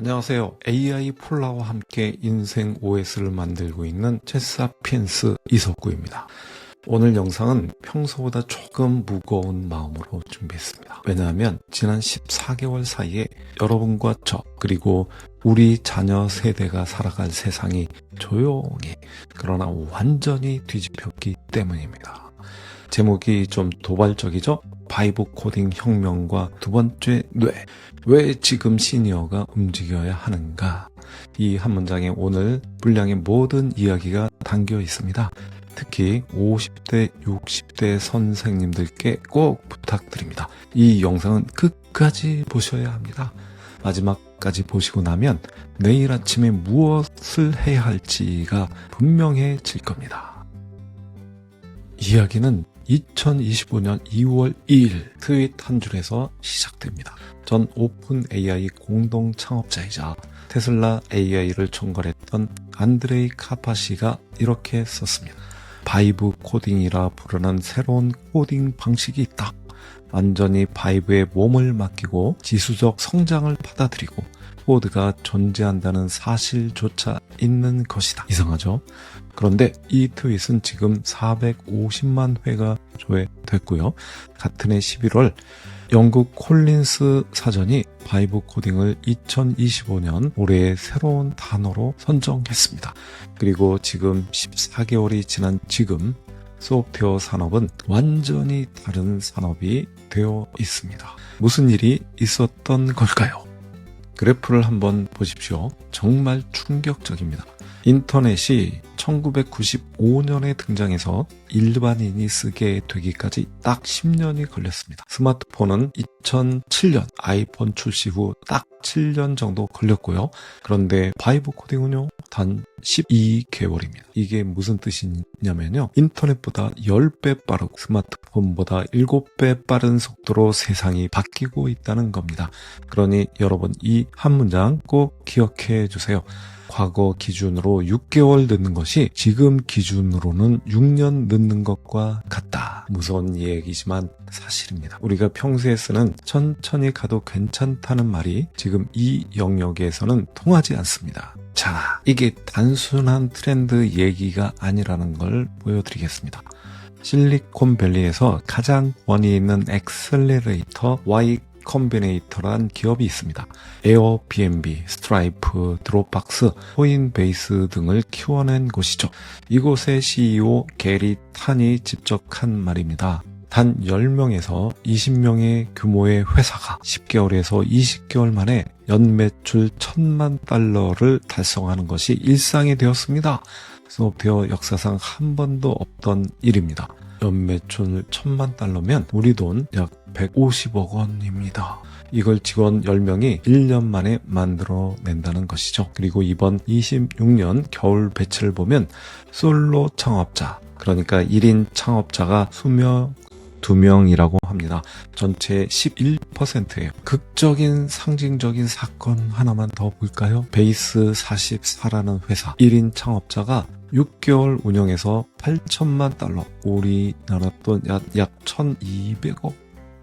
안녕하세요. AI 폴라와 함께 인생 OS를 만들고 있는 챗사피엔스 이석구입니다. 오늘 영상은 평소보다 조금 무거운 마음으로 준비했습니다. 왜냐하면 지난 14개월 사이에 여러분과 저 그리고 우리 자녀 세대가 살아갈 세상이 조용히 그러나 완전히 뒤집혔기 때문입니다. 제목이 좀 도발적이죠? 바이브 코딩 혁명과 두 번째 뇌. 왜 지금 시니어가 움직여야 하는가? 이 한 문장에 오늘 분량의 모든 이야기가 담겨 있습니다. 특히 50대, 60대 선생님들께 꼭 부탁드립니다. 이 영상은 끝까지 보셔야 합니다. 마지막까지 보시고 나면 내일 아침에 무엇을 해야 할지가 분명해질 겁니다. 이야기는 2025년 2월 2일 트윗 한 줄에서 시작됩니다. 전 오픈 AI 공동 창업자이자 테슬라 AI를 총괄했던 안드레이 카파시가 이렇게 썼습니다. 바이브 코딩이라 부르는 새로운 코딩 방식이 있다. 완전히 바이브에 몸을 맡기고 지수적 성장을 받아들이고 코드가 존재한다는 사실조차 있는 것이다. 이상하죠? 그런데 이 트윗은 지금 450만 회가 조회됐고요. 같은 해 11월 영국 콜린스 사전이 바이브 코딩을 2025년 올해의 새로운 단어로 선정했습니다. 그리고 지금 14개월이 지난 지금 소프트웨어 산업은 완전히 다른 산업이 되어 있습니다. 무슨 일이 있었던 걸까요? 그래프를 한번 보십시오. 정말 충격적입니다. 인터넷이 1995년에 등장해서 일반인이 쓰게 되기까지 딱 10년이 걸렸습니다. 스마트폰은 2007년 아이폰 출시 후 딱 7년 정도 걸렸고요. 그런데 바이브 코딩은요, 단 12개월입니다. 이게 무슨 뜻이냐면요. 인터넷보다 10배 빠르고 스마트폰보다 7배 빠른 속도로 세상이 바뀌고 있다는 겁니다. 그러니 여러분 이 한 문장 꼭 기억해 주세요. 과거 기준으로 6개월 늦는 것이 지금 기준으로는 6년 늦는 것과 같다. 무서운 얘기지만 사실입니다. 우리가 평소에 쓰는 천천히 가도 괜찮다는 말이 지금 이 영역에서는 통하지 않습니다. 자, 이게 단순한 트렌드 얘기가 아니라는 걸 보여드리겠습니다. 실리콘밸리에서 가장 권위 있는 엑셀러레이터 Y 컴비네이터란 기업이 있습니다. 에어비앤비, 스트라이프, 드롭박스, 코인베이스 등을 키워낸 곳이죠. 이곳의 CEO 게리 탄이 직접 한 말입니다. 단 10명에서 20명의 규모의 회사가 10개월에서 20개월 만에 연매출 $10,000를 달성하는 것이 일상이 되었습니다. 소프트웨어 역사상 한 번도 없던 일입니다. 연매출 $10,000면 우리 돈 약 150억 원입니다. 이걸 직원 10명이 1년 만에 만들어낸다는 것이죠. 그리고 이번 26년 겨울 배치를 보면 솔로 창업자, 그러니까 1인 창업자가 수명 2명이라고 합니다. 전체 11%예요. 극적인 상징적인 사건 하나만 더 볼까요? 베이스 44라는 회사 1인 창업자가 6개월 운영해서 $8,000,000, 우리나라 돈 약 1,200억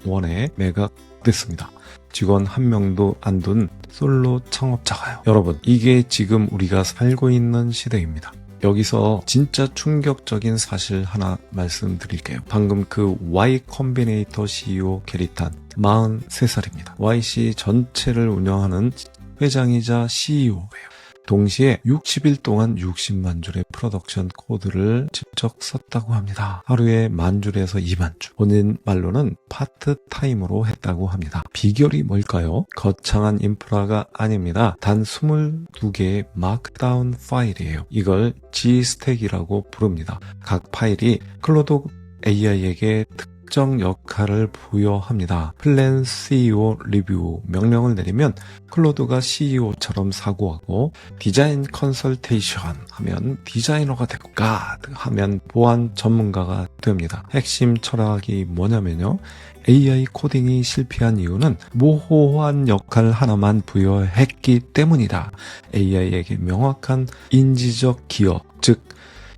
원에 매각됐습니다. 직원 한 명도 안 둔 솔로 창업자가요. 여러분, 이게 지금 우리가 살고 있는 시대입니다. 여기서 진짜 충격적인 사실 하나 말씀드릴게요. 방금 그 Y 컴비네이터 CEO 게리탄 43살입니다. YC 전체를 운영하는 회장이자 CEO예요. 동시에 60일 동안 60만 줄의 프로덕션 코드를 직접 썼다고 합니다. 하루에 10,000줄에서 20,000줄. 본인 말로는 파트타임으로 했다고 합니다. 비결이 뭘까요? 거창한 인프라가 아닙니다. 단 22개의 마크다운 파일이에요. 이걸 G스택이라고 부릅니다. 각 파일이 클로드 AI에게 특정 역할을 부여합니다. 플랜 CEO 리뷰 명령을 내리면 클로드가 CEO처럼 사고하고, 디자인 컨설테이션 하면 디자이너가 되고, 가드 하면 보안 전문가가 됩니다. 핵심 철학이 뭐냐면요, AI 코딩이 실패한 이유는 모호한 역할 하나만 부여했기 때문이다. AI에게 명확한 인지적 기여, 즉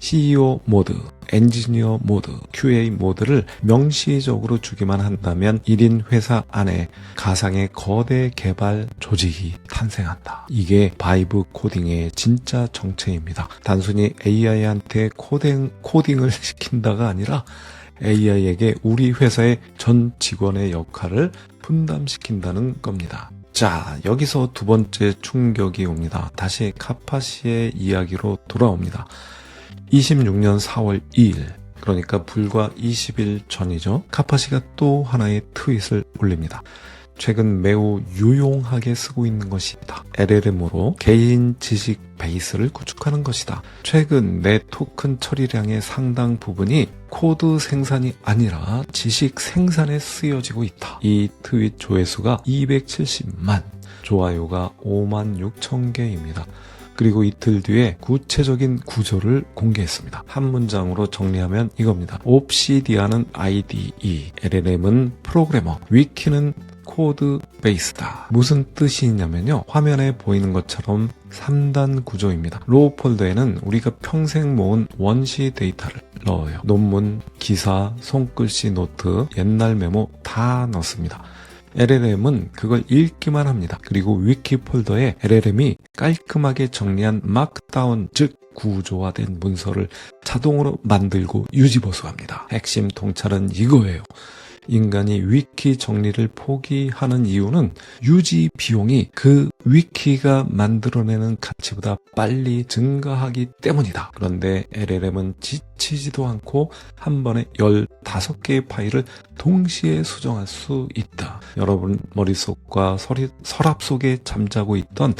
CEO 모드, 엔지니어 모드, QA 모드를 명시적으로 주기만 한다면 1인 회사 안에 가상의 거대 개발 조직이 탄생한다. 이게 바이브 코딩의 진짜 정체입니다. 단순히 AI한테 코딩을 시킨다가 아니라 AI에게 우리 회사의 전 직원의 역할을 분담시킨다는 겁니다. 자, 여기서 두 번째 충격이 옵니다. 다시 카파시의 이야기로 돌아옵니다. 26년 4월 2일, 그러니까 불과 20일 전이죠. 카파시가 또 하나의 트윗을 올립니다. 최근 매우 유용하게 쓰고 있는 것이다. LLM으로 개인 지식 베이스를 구축하는 것이다. 최근 내 토큰 처리량의 상당 부분이 코드 생산이 아니라 지식 생산에 쓰여지고 있다. 이 트윗 조회수가 270만, 좋아요가 5만 6천 개입니다. 그리고 이틀 뒤에 구체적인 구조를 공개했습니다. 한 문장으로 정리하면 이겁니다. 옵시디안은 IDE, LLM은 프로그래머, 위키는 코드 베이스다. 무슨 뜻이냐면요. 화면에 보이는 것처럼 3단 구조입니다. 로우 폴더에는 우리가 평생 모은 원시 데이터를 넣어요. 논문, 기사, 손글씨 노트, 옛날 메모 다 넣습니다. LLM은 그걸 읽기만 합니다. 그리고 위키 폴더에 LLM이 깔끔하게 정리한 마크다운, 즉 구조화된 문서를 자동으로 만들고 유지보수합니다. 핵심 통찰은 이거예요. 인간이 위키 정리를 포기하는 이유는 유지 비용이 그 위키가 만들어내는 가치보다 빨리 증가하기 때문이다. 그런데 LLM은 지치지도 않고 한 번에 15개의 파일을 동시에 수정할 수 있다. 여러분 머릿속과 서랍 속에 잠자고 있던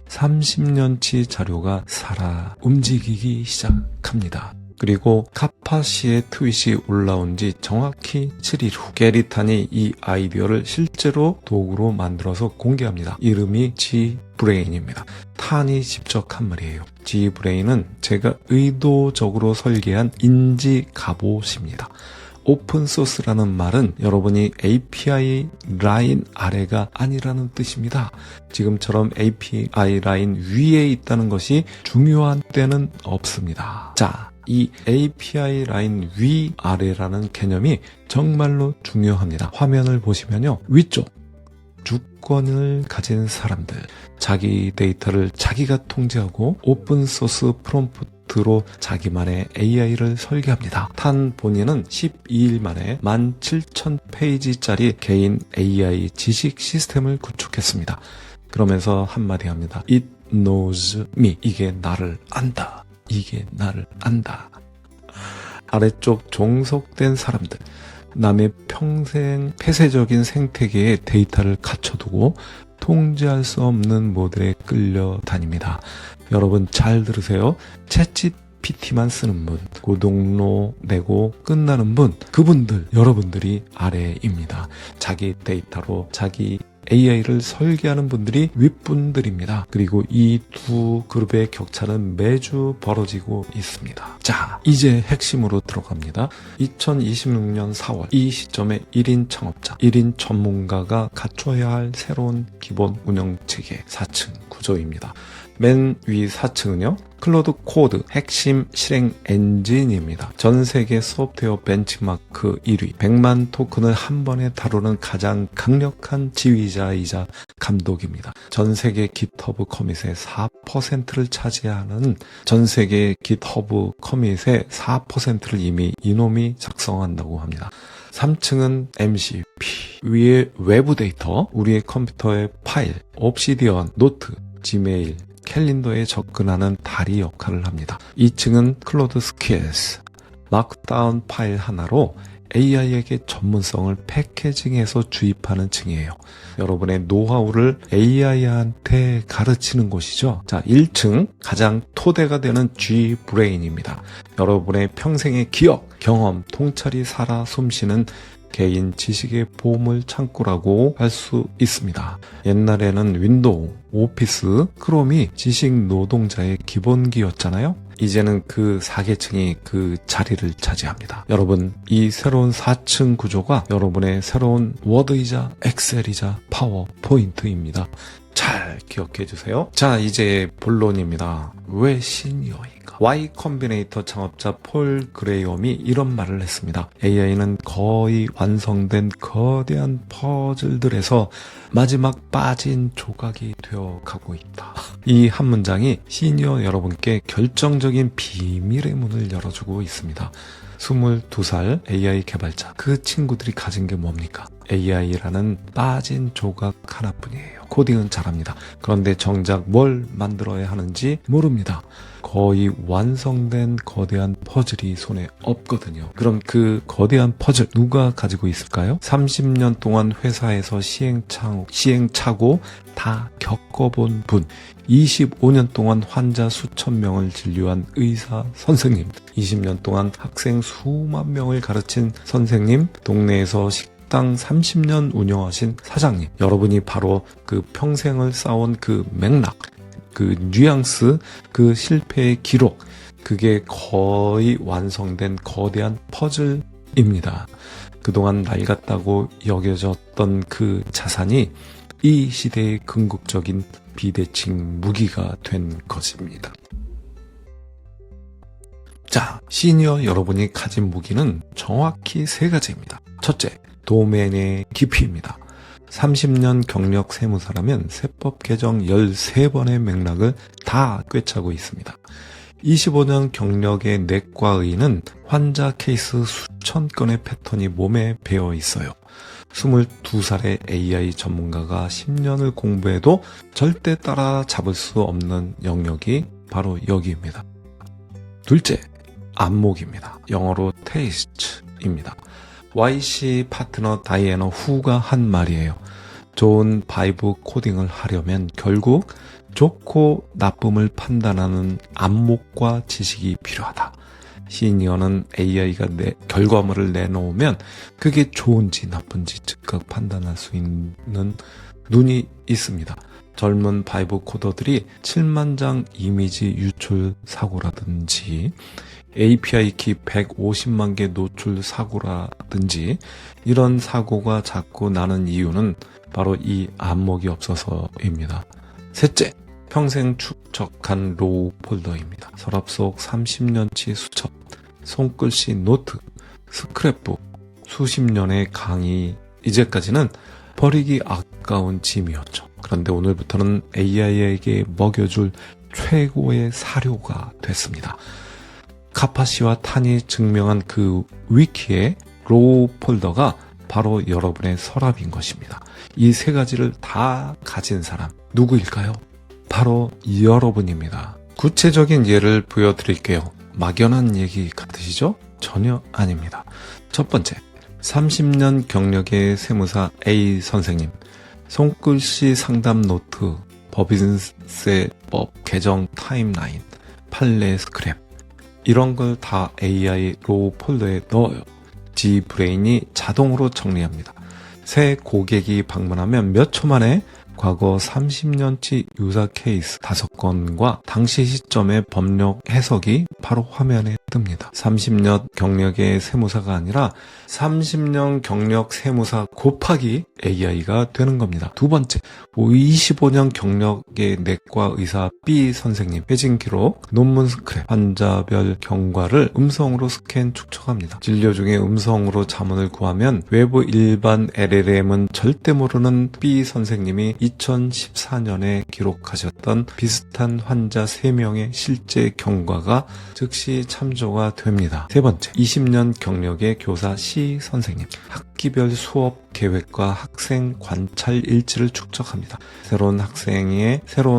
30년치 자료가 살아 움직이기 시작합니다. 그리고 카파시의 트윗이 올라온 지 정확히 7일 후 게리탄이 이 아이디어를 실제로 도구로 만들어서 공개합니다. 이름이 Gbrain입니다. 탄이 직접 한 말이에요. Gbrain은 제가 의도적으로 설계한 인지 갑옷입니다. 오픈소스라는 말은 여러분이 API 라인 아래가 아니라는 뜻입니다. 지금처럼 API 라인 위에 있다는 것이 중요한 때는 없습니다. 자, 이 API 라인 위 아래라는 개념이 정말로 중요합니다. 화면을 보시면요. 위쪽 주권을 가진 사람들, 자기 데이터를 자기가 통제하고 오픈소스 프롬프트로 자기만의 AI를 설계합니다. 탄 본인은 12일 만에 17,000페이지짜리 개인 AI 지식 시스템을 구축했습니다. 그러면서 한마디 합니다. It knows me. 이게 나를 안다. 이게 나를 안다. 아래쪽 종속된 사람들, 남의 평생 폐쇄적인 생태계에 데이터를 갖춰두고 통제할 수 없는 모델에 끌려다닙니다. 여러분 잘 들으세요. 챗GPT만 쓰는 분, 고등로 내고 끝나는 분, 그분들, 여러분들이 아래입니다. 자기 데이터로 자기 AI를 설계하는 분들이 윗분들입니다. 그리고 이 두 그룹의 격차는 매주 벌어지고 있습니다. 자, 이제 핵심으로 들어갑니다. 2026년 4월 이 시점에 1인 창업자, 1인 전문가가 갖춰야 할 새로운 기본 운영체계 4층 구조입니다. 맨 위 4층은요. 클로드 코드 핵심 실행 엔진입니다. 전 세계 소프트웨어 벤치마크 1위, 100만 토큰을 한 번에 다루는 가장 강력한 지휘자이자 감독입니다. 전 세계 깃허브 커밋의 4%를 차지하는 전 세계 깃허브 커밋의 4%를 이미 이놈이 작성한다고 합니다. 3층은 MCP, 위에 외부 데이터, 우리의 컴퓨터의 파일, 옵시디언, 노트, 지메일, 캘린더에 접근하는 다리 역할을 합니다. 2층은 클로드 스킬스, 마크다운 파일 하나로 AI에게 전문성을 패키징해서 주입하는 층이에요. 여러분의 노하우를 AI한테 가르치는 곳이죠. 자, 1층 가장 토대가 되는 Gbrain입니다. 여러분의 평생의 기억, 경험, 통찰이 살아 숨쉬는 개인 지식의 보물 창고라고 할 수 있습니다. 옛날에는 윈도우, 오피스, 크롬이 지식 노동자의 기본기였잖아요. 이제는 그 4계층이 그 자리를 차지합니다. 여러분, 이 새로운 4층 구조가 여러분의 새로운 워드이자 엑셀이자 파워포인트입니다. 잘 기억해 주세요. 자, 이제 본론입니다. 왜 시니어인가? Y 컴비네이터 창업자 폴 그레이엄이 이런 말을 했습니다. AI는 거의 완성된 거대한 퍼즐들에서 마지막 빠진 조각이 되어 가고 있다. 이 한 문장이 시니어 여러분께 결정적인 비밀의 문을 열어주고 있습니다. 22살 AI 개발자, 그 친구들이 가진 게 뭡니까? AI라는 빠진 조각 하나뿐이에요. 코딩은 잘합니다. 그런데 정작 뭘 만들어야 하는지 모릅니다. 거의 완성된 거대한 퍼즐이 손에 없거든요. 그럼 그 거대한 퍼즐 누가 가지고 있을까요? 30년 동안 회사에서 시행착오 다 겪어본 분, 25년 동안 환자 수천 명을 진료한 의사 선생님, 20년 동안 학생 수만 명을 가르친 선생님, 동네에서 식당 30년 운영하신 사장님, 여러분이 바로 그 평생을 쌓아온 그 맥락, 그 뉘앙스, 그 실패의 기록, 그게 거의 완성된 거대한 퍼즐입니다. 그동안 낡았다고 여겨졌던 그 자산이 이 시대의 궁극적인 비대칭 무기가 된 것입니다. 자, 시니어 여러분이 가진 무기는 정확히 세 가지입니다. 첫째, 도메인의 깊이입니다. 30년 경력 세무사라면 세법 개정 13번의 맥락을 다 꿰차고 있습니다. 25년 경력의 내과의는 환자 케이스 수천 건의 패턴이 몸에 배어 있어요. 22살의 AI 전문가가 10년을 공부해도 절대 따라잡을 수 없는 영역이 바로 여기입니다. 둘째, 안목입니다. 영어로 taste입니다. YC 파트너 다이애나 후가 한 말이에요. 좋은 바이브 코딩을 하려면 결국 좋고 나쁨을 판단하는 안목과 지식이 필요하다. 시니어는 AI가 결과물을 내놓으면 그게 좋은지 나쁜지 즉각 판단할 수 있는 눈이 있습니다. 젊은 바이브 코더들이 7만 장 이미지 유출 사고라든지 API 키 150만 개 노출 사고라든지 이런 사고가 자꾸 나는 이유는 바로 이 안목이 없어서입니다. 셋째, 평생 축적한 로우 폴더입니다. 서랍 속 30년치 수첩, 손글씨 노트, 스크랩북, 수십 년의 강의, 이제까지는 버리기 아까운 짐이었죠. 그런데 오늘부터는 AI에게 먹여줄 최고의 사료가 됐습니다. 카파시와 탄이 증명한 그 위키의 로우 폴더가 바로 여러분의 서랍인 것입니다. 이 세 가지를 다 가진 사람 누구일까요? 바로 여러분입니다. 구체적인 예를 보여드릴게요. 막연한 얘기 같으시죠? 전혀 아닙니다. 첫 번째, 30년 경력의 세무사 A 선생님, 손글씨 상담 노트, 법인세법 개정 타임라인, 판례 스크랩, 이런 걸 다 AI 로우 폴더에 넣어요. G브레인이 자동으로 정리합니다. 새 고객이 방문하면 몇 초 만에 과거 30년치 유사 케이스 5건과 당시 시점의 법력 해석이 바로 화면에 뜹니다. 30년 경력의 세무사가 아니라 30년 경력 세무사 곱하기 AI가 되는 겁니다. 두 번째, 25년 경력의 내과 의사 B 선생님 회진 기록, 논문 스크랩, 환자별 경과를 음성으로 스캔 축적합니다. 진료 중에 음성으로 자문을 구하면 외부 일반 LLM은 절대 모르는 B 선생님이 2014년에 기록하셨던 비슷한 환자 3명의 실제 경과가 즉시 참조가 됩니다. 세 번째, 20년 경력의 교사 C 선생님, 학기별 수업 계획과 학생 관찰 일지를 축적합니다. 새로운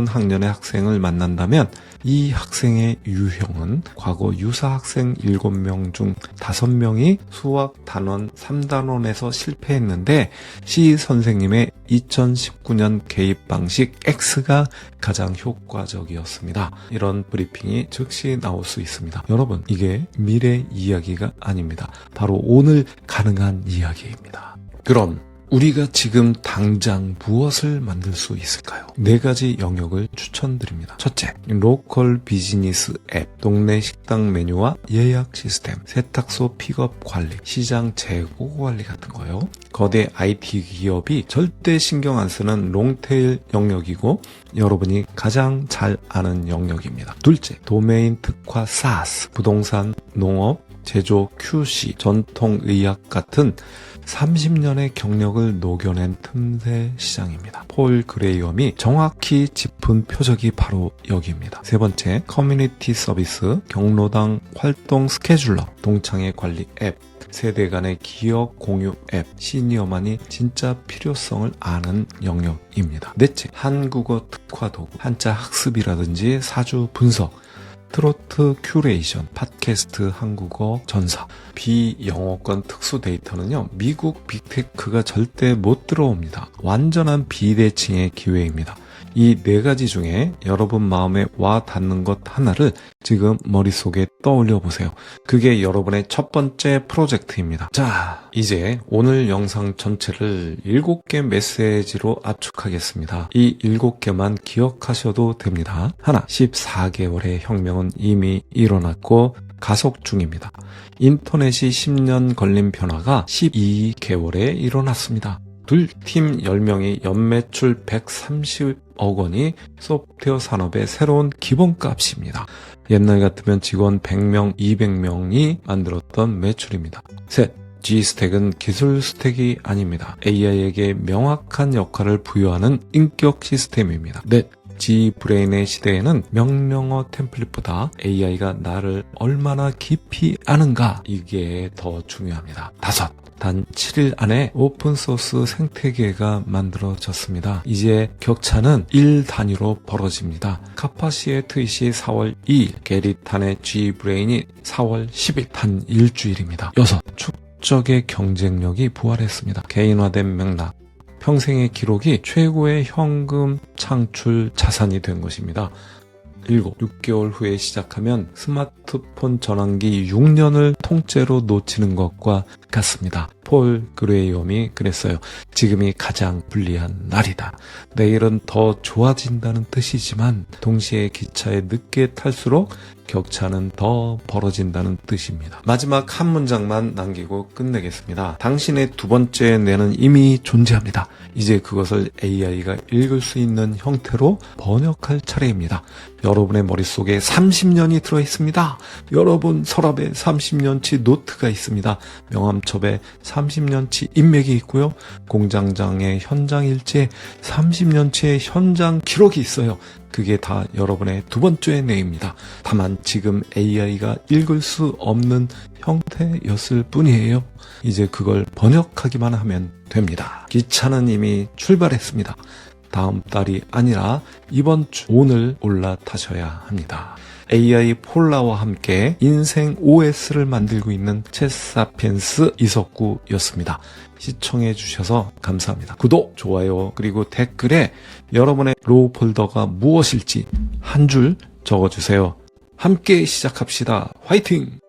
학년의 학생을 만난다면 이 학생의 유형은 과거 유사 학생 7명 중 5명이 수학 단원 3단원에서 실패했는데 C 선생님의 2019년 개입 방식 X가 가장 효과적이었습니다. 이런 브리핑이 즉시 나올 수 있습니다. 여러분, 이게 미래 이야기가 아닙니다. 바로 오늘 가능한 이야기입니다. 그럼 우리가 지금 당장 무엇을 만들 수 있을까요? 4가지 영역을 추천드립니다. 첫째, 로컬 비즈니스 앱, 동네 식당 메뉴와 예약 시스템, 세탁소 픽업 관리, 시장 재고 관리 같은 거요. 거대 IT 기업이 절대 신경 안 쓰는 롱테일 영역이고 여러분이 가장 잘 아는 영역입니다. 둘째, 도메인 특화 SaaS, 부동산, 농업, 제조, QC, 전통의학 같은 30년의 경력을 녹여낸 틈새 시장입니다. 폴 그레이엄이 정확히 짚은 표적이 바로 여기입니다. 세 번째, 커뮤니티 서비스, 경로당 활동 스케줄러, 동창회 관리 앱, 세대 간의 기억 공유 앱, 시니어만이 진짜 필요성을 아는 영역입니다. 넷째, 한국어 특화 도구, 한자 학습이라든지 사주 분석, 트로트 큐레이션, 팟캐스트 한국어 전사, 비영어권 특수 데이터는요, 미국 빅테크가 절대 못 들어옵니다. 완전한 비대칭의 기회입니다. 이 4가지 중에 여러분 마음에 와 닿는 것 하나를 지금 머릿속에 떠올려 보세요. 그게 여러분의 첫 번째 프로젝트입니다. 자, 이제 오늘 영상 전체를 7개 메시지로 압축하겠습니다. 이 7개만 기억하셔도 됩니다. 하나, 14개월의 혁명은 이미 일어났고 가속 중입니다. 인터넷이 10년 걸린 변화가 12개월에 일어났습니다. 팀 10명이 연매출 130억 원이 소프트웨어 산업의 새로운 기본값입니다. 옛날 같으면 직원 100명, 200명이 만들었던 매출입니다. 셋, G스택은 기술 스택이 아닙니다. AI에게 명확한 역할을 부여하는 인격 시스템입니다. 넷, G브레인의 시대에는 명령어 템플릿보다 AI가 나를 얼마나 깊이 아는가, 이게 더 중요합니다. 다섯, 단 7일 안에 오픈소스 생태계가 만들어졌습니다. 이제 격차는 1 단위로 벌어집니다. 카파시의 트윗이 4월 2일, 게리탄의 G브레인이 4월 10일, 단 일주일입니다. 6. 축적의 경쟁력이 부활했습니다. 개인화된 맥락, 평생의 기록이 최고의 현금 창출 자산이 된 것입니다. 7. 6개월 후에 시작하면 스마트폰 전환기 6년을 통째로 놓치는 것과 같습니다. 폴 그레이엄이 그랬어요. 지금이 가장 불리한 날이다. 내일은 더 좋아진다는 뜻이지만 동시에 기차에 늦게 탈수록 격차는 더 벌어진다는 뜻입니다. 마지막 한 문장만 남기고 끝내겠습니다. 당신의 두 번째 뇌는 이미 존재합니다. 이제 그것을 AI가 읽을 수 있는 형태로 번역할 차례입니다. 여러분의 머릿속에 30년이 들어있습니다. 여러분 서랍에 30년치 노트가 있습니다. 명함첩에 30년치 인맥이 있고요. 공장장의 현장 일지에 30년치의 현장 기록이 있어요. 그게 다 여러분의 두 번째 뇌입니다. 다만 지금 AI가 읽을 수 없는 형태였을 뿐이에요. 이제 그걸 번역하기만 하면 됩니다. 기차는 이미 출발했습니다. 다음 달이 아니라 이번 주 오늘 올라타셔야 합니다. AI 폴라와 함께 인생 OS를 만들고 있는 챗사피엔스 이석구였습니다. 시청해 주셔서 감사합니다. 구독, 좋아요, 그리고 댓글에 여러분의 로우 폴더가 무엇일지 한 줄 적어주세요. 함께 시작합시다. 화이팅!